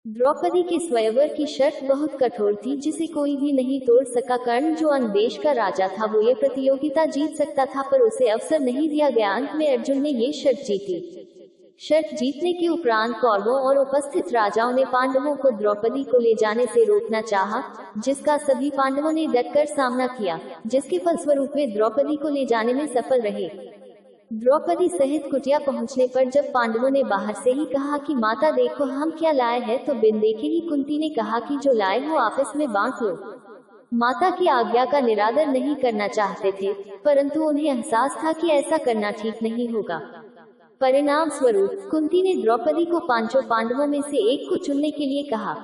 द्रौपदी के स्वयंवर की शर्त बहुत कठोर थी, जिसे कोई भी नहीं तोड़ सका। कर्ण जो अन्य देश का राजा था, वो ये प्रतियोगिता जीत सकता था, पर उसे अवसर नहीं दिया गया। अंत में अर्जुन ने ये शर्त जीती। शर्त जीतने के उपरांत कौरवों और उपस्थित राजाओं ने पांडवों को द्रौपदी को ले जाने से रोकना चाहा, जिसका सभी पांडवों ने डटकर सामना किया, जिसके फलस्वरूप वे द्रौपदी को ले जाने में सफल रहे। द्रौपदी सहित कुटिया पहुंचने पर जब पांडवों ने बाहर से ही कहा कि माता देखो हम क्या लाए हैं, तो बिन देखे ही कुंती ने कहा कि जो लाए हो आपस में बांट लो। माता की आज्ञा का निरादर नहीं करना चाहते थे, परंतु उन्हें एहसास था कि ऐसा करना ठीक नहीं होगा। परिणाम स्वरूप कुंती ने द्रौपदी को पांचों पांडवों में से एक को चुनने के लिए कहा।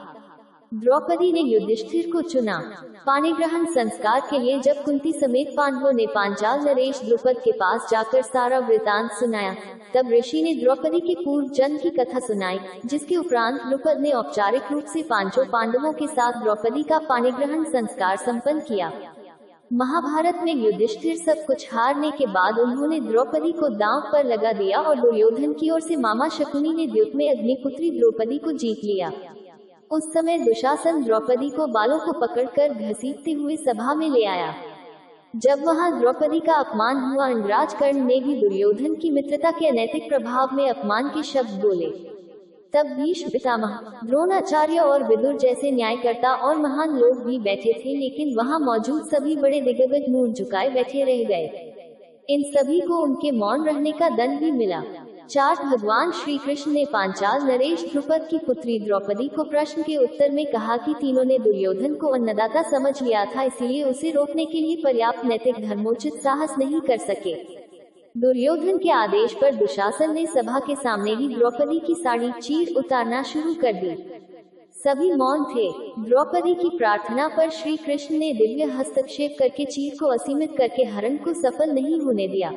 द्रौपदी ने युधिष्ठिर को चुना। पाणिग्रहण संस्कार के लिए जब कुंती समेत पांडवों ने पांचाल नरेश द्रुपद के पास जाकर सारा वृतांत सुनाया, तब ऋषि ने द्रौपदी के पूर्व जन्म की कथा सुनाई, जिसके उपरांत द्रुपद ने औपचारिक रूप से पांचों पांडवों के साथ द्रौपदी का पाणिग्रहण संस्कार संपन्न किया। महाभारत में युधिष्ठिर सब कुछ हारने के बाद उन्होंने द्रौपदी को दांव पर लगा दिया और दुर्योधन की ओर से मामा शकुनी ने द्यूत में अग्निपुत्री द्रौपदी को जीत लिया। उस समय दुशासन द्रौपदी को बालों को पकड़कर घसीटते हुए सभा में ले आया। जब वहां द्रौपदी का अपमान हुआ, अंगराज कर्ण ने भी दुर्योधन की मित्रता के अनैतिक प्रभाव में अपमान के शब्द बोले। तब भीष्म पितामह, द्रोणाचार्य और विदुर जैसे न्यायकर्ता और महान लोग भी बैठे थे, लेकिन वहां मौजूद सभी बड़े दिग्गज मुंह झुकाए बैठे रह गए। इन सभी को उनके मौन रहने का दंड भी मिला। चार भगवान श्री कृष्ण ने पांचाल नरेश द्रुपद की पुत्री द्रौपदी को प्रश्न के उत्तर में कहा कि तीनों ने दुर्योधन को अन्नदाता समझ लिया था, इसलिए उसे रोकने के लिए पर्याप्त नैतिक धर्मोचित साहस नहीं कर सके। दुर्योधन के आदेश पर दुशासन ने सभा के सामने ही द्रौपदी की साड़ी चीर उतारना शुरू कर दी। सभी मौन थे। द्रौपदी की प्रार्थना पर श्री कृष्ण ने दिव्य हस्तक्षेप करके चीर को असीमित करके हरण को सफल नहीं होने दिया।